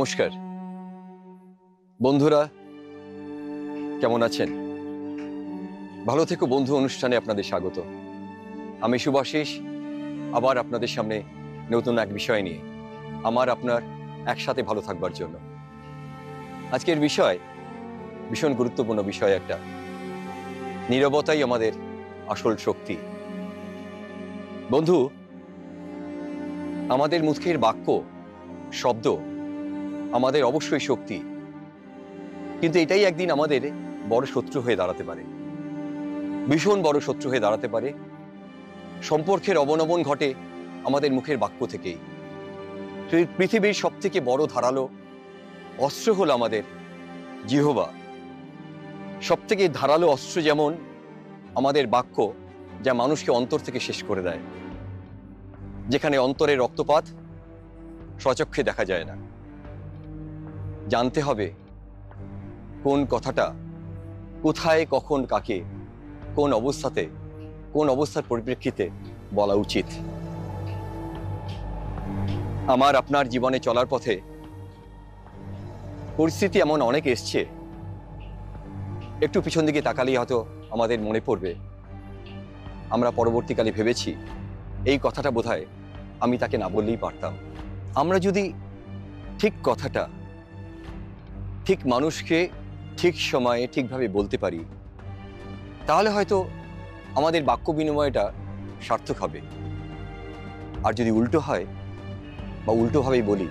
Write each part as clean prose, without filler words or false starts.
নমস্কার বন্ধুরা, কেমন আছেন? ভালো থেকো বন্ধু অনুষ্ঠানে আপনাদের স্বাগত। আমি শুভাশিস, আবার আপনাদের সামনে নতুন এক বিষয় নিয়ে, আমার আপনার একসাথে ভালো থাকবার জন্য। আজকের বিষয় ভীষণ গুরুত্বপূর্ণ বিষয় একটা। নীরবতাই আমাদের আসল শক্তি। বন্ধু, আমাদের মুখের বাক্য, শব্দ আমাদের অবশ্যই শক্তি, কিন্তু এটাই একদিন আমাদের বড় শত্রু হয়ে দাঁড়াতে পারে, ভীষণ বড় শত্রু হয়ে দাঁড়াতে পারে। সম্পর্কের অবনমন ঘটে আমাদের মুখের বাক্য থেকেই। পৃথিবীর সব থেকে বড় ধারালো অস্ত্র হলো আমাদের জিহ্বা। সব থেকে ধারালো অস্ত্র যেমন আমাদের বাক্য, যা মানুষকে অন্তর থেকে শেষ করে দেয়। যেখানে অন্তরের রক্তপাত স্বচক্ষে দেখা যায় না। জানতে হবে কোন কথাটা কোথায়, কখন, কাকে, কোন অবস্থাতে, কোন অবস্থার পরিপ্রেক্ষিতে বলা উচিত। আমার আপনার জীবনে চলার পথে পরিস্থিতি এমন অনেক এসছে, একটু পিছন দিকে তাকালেই হয়তো আমাদের মনে পড়বে আমরা পরবর্তীকালে ভেবেছি এই কথাটা বোধহয় আমি তাকে না বললেই পারতাম। আমরা যদি ঠিক কথাটা ঠিক মানুষকে ঠিক সময়ে ঠিকভাবে বলতে পারি, তাহলে হয়তো আমাদের বাক্য বিনিময়টা সার্থক হবে। আর যদি উল্টো হয় বা উল্টোভাবেই বলি,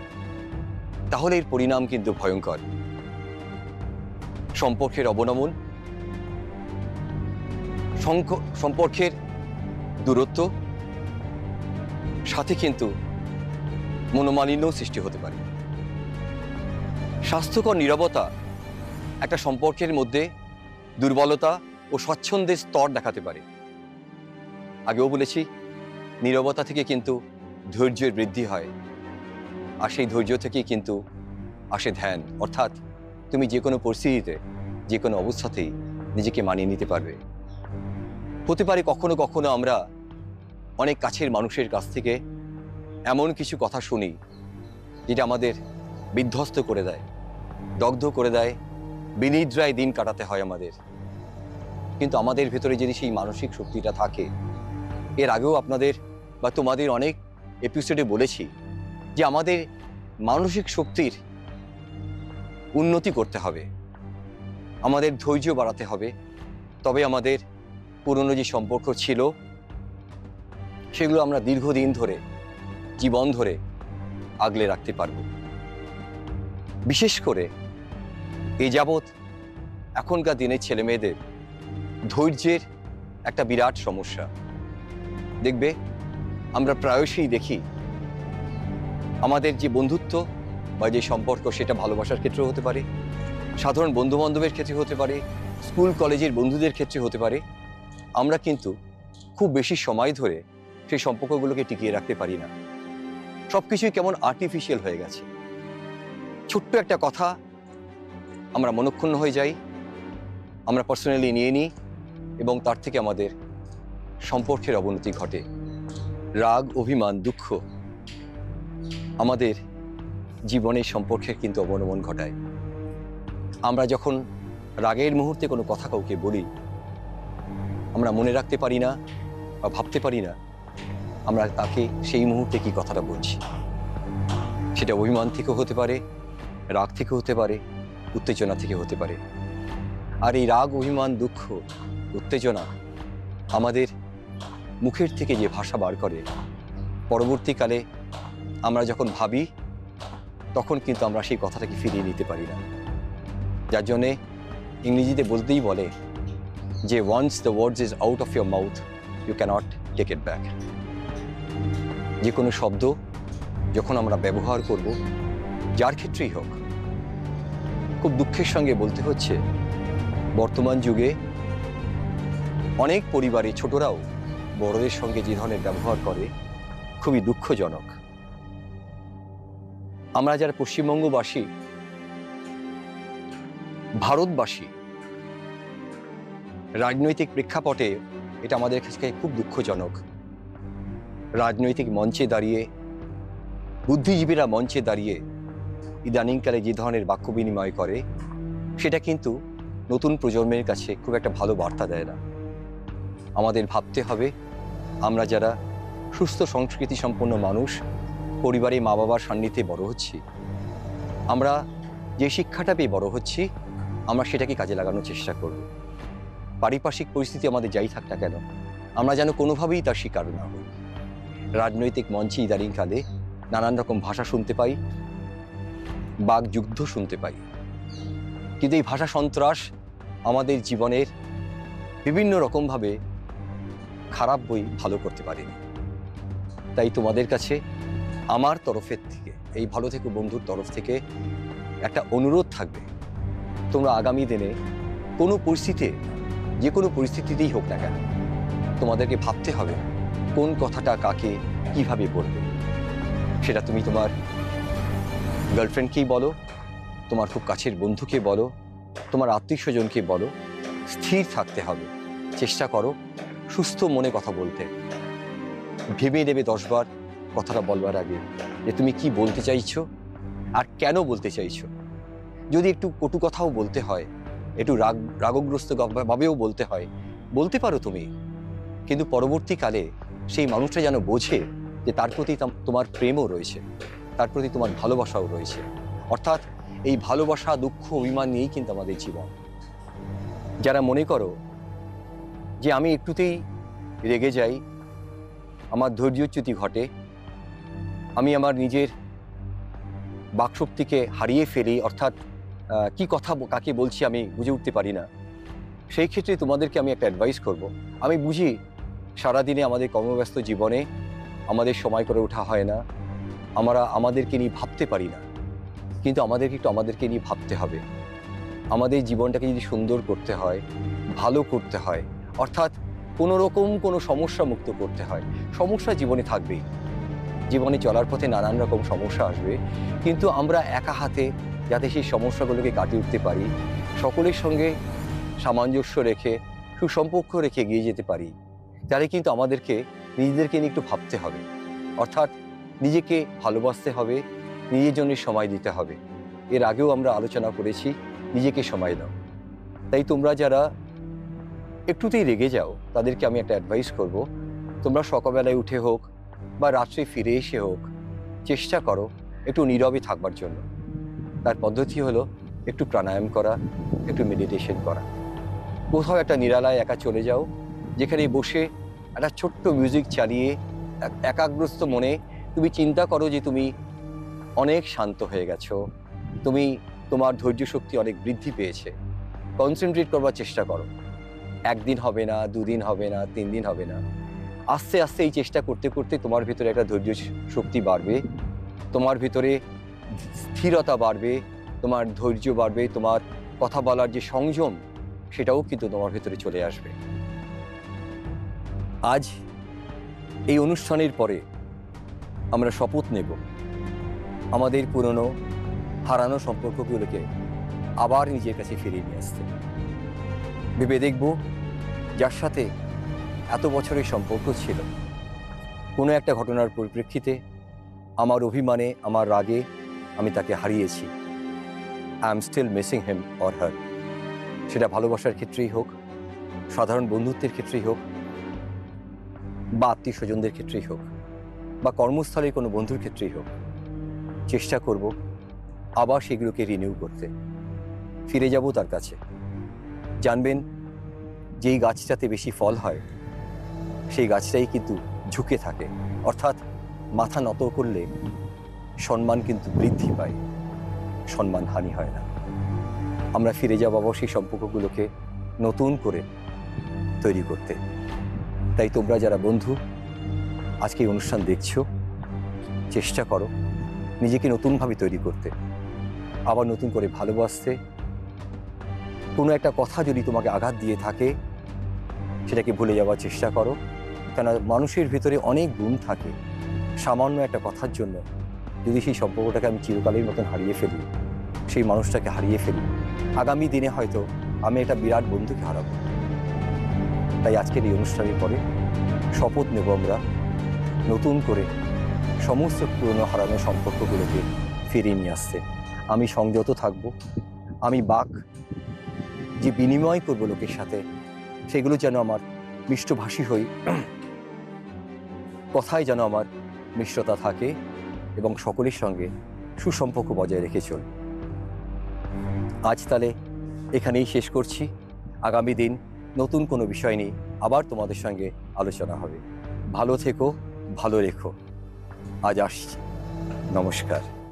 তাহলে এর পরিণাম কিন্তু ভয়ঙ্কর। সম্পর্কের অবনমন, সম্পর্কের দূরত্ব, সাথে কিন্তু মনোমালিন্য সৃষ্টি হতে পারে। স্বাস্থ্যকর নীরবতা একটা সম্পর্কের মধ্যে দুর্বলতা ও স্বচ্ছন্দের স্তর দেখাতে পারে। আগেও বলেছি, নীরবতা থেকে কিন্তু ধৈর্যের বৃদ্ধি হয়, আর সেই ধৈর্য থেকেই কিন্তু আসে ধ্যান। অর্থাৎ তুমি যে কোনো পরিস্থিতিতে, যে কোনো অবস্থাতেই নিজেকে মানিয়ে নিতে পারবে। হতে পারে কখনো কখনো আমরা অনেক কাছের মানুষের কাছ থেকে এমন কিছু কথা শুনি যেটা আমাদের বিধ্বস্ত করে দেয়, দগ্ধ করে দেয়, বিনিদ্রায় দিন কাটাতে হয় আমাদের। কিন্তু আমাদের ভেতরে যদি সেই মানসিক শক্তিটা থাকে, এর আগেও আপনাদের বা তোমাদের অনেক এপিসোডে বলেছি যে আমাদের মানসিক শক্তির উন্নতি করতে হবে, আমাদের ধৈর্য বাড়াতে হবে, তবে আমাদের পুরনো যে সম্পর্ক ছিল সেগুলো আমরা দীর্ঘদিন ধরে, জীবন ধরে আগলে রাখতে পারব। বিশেষ করে এই যাবৎ এখনকার দিনের ছেলে মেয়েদের ধৈর্যের একটা বিরাট সমস্যা। দেখবে আমরা প্রায়শই দেখি আমাদের যে বন্ধুত্ব বা যে সম্পর্ক, সেটা ভালোবাসার ক্ষেত্রেও হতে পারে, সাধারণ বন্ধু বান্ধবের ক্ষেত্রে হতে পারে, স্কুল কলেজের বন্ধুদের ক্ষেত্রে হতে পারে। আমরা কিন্তু খুব বেশি সময় ধরে সেই সম্পর্কগুলোকে টিকিয়ে রাখতে পারি না। সবকিছুই কেমন আর্টিফিশিয়াল হয়ে গেছে। ছোট্ট একটা কথা আমরা মনক্ষুণ্ণ হয়ে যাই, আমরা পার্সোনালি নিয়ে নিই, এবং তার থেকে আমাদের সম্পর্কের অবনতি ঘটে। রাগ, অভিমান, দুঃখ আমাদের জীবনের সম্পর্কের কিন্তু অবনমন ঘটায়। আমরা যখন রাগের মুহূর্তে কোনো কথা কাউকে বলি, আমরা মনে রাখতে পারি না বা ভাবতে পারি না আমরা তাকে সেই মুহূর্তে কি কথাটা বলছি। সেটা অভিমান থেকে হতে পারে, রাগ থেকে হতে পারে, উত্তেজনা থেকে হতে পারে। আর এই রাগ, অভিমান, দুঃখ, উত্তেজনা আমাদের মুখের থেকে যে ভাষা বার করে, পরবর্তীকালে আমরা যখন ভাবি তখন কিন্তু আমরা সেই কথাটাকে ফিরিয়ে নিতে পারি না। যার জন্যে ইংরেজিতে বলতেই বলে যে once the words is out of your mouth you cannot take it back। যে কোনো শব্দ যখন আমরা ব্যবহার করব, যার ক্ষেত্রেই হোক, খুব দুঃখের সঙ্গে বলতে হচ্ছে বর্তমান যুগে অনেক পরিবারে ছোটরাও বড়দের সঙ্গে যে ধরনের ব্যবহার করে, খুবই দুঃখজনক। আমরা যারা পশ্চিমবঙ্গবাসী, ভারতবাসী, রাজনৈতিক প্রেক্ষাপটে এটা আমাদের কাছে খুব দুঃখজনক। রাজনৈতিক মঞ্চে দাঁড়িয়ে, বুদ্ধিজীবীরা মঞ্চে দাঁড়িয়ে ইদানিংকালে যে ধরনের বাক্য বিনিময় করে, সেটা কিন্তু নতুন প্রজন্মের কাছে খুব একটা ভালো বার্তা দেয় না। আমাদের ভাবতে হবে, আমরা যারা সুস্থ সংস্কৃতি সম্পন্ন মানুষ, পরিবারে মা বাবার সান্নিধ্যে বড় হচ্ছি, আমরা যে শিক্ষাটা পেয়ে বড় হচ্ছি, আমরা সেটাকে কাজে লাগানোর চেষ্টা করব। পারিপার্শ্বিক পরিস্থিতি আমাদের যাই থাক না কেন, আমরা যেন কোনোভাবেই তার শিকার না হই। রাজনৈতিক মঞ্চে ইদানিংকালে নানান রকম ভাষা শুনতে পাই, বাকযুদ্ধ শুনতে পাই, কিন্তু এই ভাষা সন্ত্রাস আমাদের জীবনের বিভিন্ন রকমভাবে খারাপ বই ভালো করতে পারেনি। তাই তোমাদের কাছে আমার তরফের থেকে, এই ভালো থেকো বন্ধুর তরফ থেকে একটা অনুরোধ থাকবে, তোমরা আগামী দিনে কোনো পরিস্থিতিতে, যে কোনো পরিস্থিতিতেই হোক না কেন, তোমাদেরকে ভাবতে হবে কোন কথাটা কাকে কিভাবে বলবে। সেটা তুমি তোমার গার্লফ্রেন্ডকেই বলো, তোমার খুব কাছের বন্ধুকে বলো, তোমার আত্মীয় স্বজনকে বলো, স্থির থাকতে হবে। চেষ্টা করো সুস্থ মনে কথা বলতে। ভেবে নেবে 10 বার কথাটা বলবার আগে যে তুমি কি বলতে চাইছো আর কেন বলতে চাইছো। যদি একটু কটু কথাও বলতে হয়, একটু রাগগ্রস্ত ভাবেও বলতে হয়, বলতে পারো তুমি, কিন্তু পরবর্তীকালে সেই মানুষটা যেন বোঝে যে তার প্রতি তোমার প্রেমও রয়েছে, তার প্রতি তোমার ভালোবাসাও রয়েছে। অর্থাৎ এই ভালোবাসা, দুঃখ, অভিমান নিয়েই কিন্তু আমাদের জীবন। যারা মনে করো যে আমি একটুতেই রেগে যাই, আমার ধৈর্যচ্যুতি ঘটে, আমি আমার নিজের বাকশক্তিকে হারিয়ে ফেলি, অর্থাৎ কি কথা কাকে বলছি আমি বুঝে উঠতে পারি না, সেই ক্ষেত্রে তোমাদেরকে আমি একটা অ্যাডভাইস করব। আমি বুঝি সারাদিনে আমাদের কর্মব্যস্ত জীবনে আমাদের সময় করে ওঠা হয় না, আমরা আমাদেরকে নিয়ে ভাবতে পারি না, কিন্তু আমাদেরকে নিয়ে ভাবতে হবে। আমাদের জীবনটাকে যদি সুন্দর করতে হয়, ভালো করতে হয়, অর্থাৎ কোনো রকম কোনো সমস্যা মুক্ত করতে হয়। সমস্যা জীবনে থাকবেই, জীবনে চলার পথে নানান রকম সমস্যা আসবে, কিন্তু আমরা একা হাতে যাতে সেই সমস্যাগুলোকে কাটিয়ে উঠতে পারি, সকলের সঙ্গে সামঞ্জস্য রেখে, সুসম্পর্ক রেখে এগিয়ে যেতে পারি, তাহলে কিন্তু আমাদেরকে নিজেদেরকে নিয়ে একটু ভাবতে হবে। অর্থাৎ নিজেকে ভালোবাসতে হবে, নিজের জন্য সময় দিতে হবে। এর আগেও আমরা আলোচনা করেছি, নিজেকে সময় দাও। তাই তোমরা যারা একটুতেই রেগে যাও, তাদেরকে আমি একটা অ্যাডভাইস করব, তোমরা সকালবেলায় উঠে হোক বা রাত্রে ফিরে এসে হোক, চেষ্টা করো একটু নীরবে থাকবার জন্য। তার পদ্ধতি হলো একটু প্রাণায়াম করা, একটু মেডিটেশন করা। কোথাও একটা নিরালায় একা চলে যাও, যেখানে বসে একটা ছোট্ট মিউজিক চালিয়ে একাগ্রস্ত মনে তুমি চিন্তা করো যে তুমি অনেক শান্ত হয়ে গেছো, তোমার ধৈর্য শক্তি অনেক বৃদ্ধি পেয়েছে। কনসেন্ট্রেট করবার চেষ্টা করো। 1 দিন হবে না, 2 দিন হবে না, 3 দিন হবে না, আস্তে আস্তে এই চেষ্টা করতে করতে তোমার ভিতরে একটা ধৈর্য শক্তি বাড়বে, তোমার ভিতরে স্থিরতা বাড়বে, তোমার ধৈর্য বাড়বে, তোমার কথা বলার যে সংযম সেটাও কিন্তু তোমার ভিতরে চলে আসবে। আজ এই অনুষ্ঠানের পরে আমরা শপথ নেব আমাদের পুরনো হারানো সম্পর্কগুলোকে আবার নিজের কাছে ফিরিয়ে নিয়ে আসতে। ভেবে দেখব যার সাথে এত বছরের সম্পর্ক ছিল, কোনো একটা ঘটনার পরিপ্রেক্ষিতে আমার অভিমানে, আমার রাগে আমি তাকে হারিয়েছি। I am still missing him or her. সেটা ভালোবাসার ক্ষেত্রেই হোক, সাধারণ বন্ধুত্বের ক্ষেত্রেই হোক, বা আত্মীয় স্বজনদের ক্ষেত্রেই হোক, বা কর্মস্থলের কোনো বন্ধুর ক্ষেত্রেই হোক, চেষ্টা করব আবার সেগুলোকে রিনিউ করতে। ফিরে যাব তার কাছে। জানবেন যেই গাছটাতে বেশি ফল হয় সেই গাছটাই কিন্তু ঝুঁকে থাকে, অর্থাৎ মাথা নত করলে সম্মান কিন্তু বৃদ্ধি পায়, সম্মান হানি হয় না। আমরা ফিরে যাব আবার সেই সম্পর্কগুলোকে নতুন করে তৈরি করতে। তাই তোমরা যারা বন্ধু আজকে এই অনুষ্ঠান দেখছো, চেষ্টা করো নিজেকে নতুনভাবে তৈরি করতে, আবার নতুন করে ভালোবাসতে। কোনো একটা কথা যদি তোমাকে আঘাত দিয়ে থাকে সেটাকে ভুলে যাওয়ার চেষ্টা করো, কেন মানুষের ভিতরে অনেক গুণ থাকে। সামান্য একটা কথার জন্য যদি সেই সম্পর্কটাকে আমি চিরকালের মতন হারিয়ে ফেলি, সেই মানুষটাকে হারিয়ে ফেলি, আগামী দিনে হয়তো আমি একটা বিরাট বন্ধুকে হারাবো। তাই আজকের এই অনুষ্ঠানের পরে শপথ নেব আমরা নতুন করে সমস্ত পুরনো হারানো সম্পর্কগুলোকে ফিরিয়ে নিয়ে আসতে। আমি সংযত থাকব, আমি বাক যে বিনিময় করব লোকের সাথে, সেগুলো যেন আমার মিষ্টভাষী হই, কথায় যেন আমার মিষ্টতা থাকে এবং সকলের সঙ্গে সুসম্পর্ক বজায় রেখে চলি। আজ তাহলে এখানেই শেষ করছি। আগামী দিন নতুন কোনো বিষয় নিয়ে আবার তোমাদের সঙ্গে আলোচনা হবে। ভালো থেকো, ভালো রেখো। আজ আসছি। নমস্কার।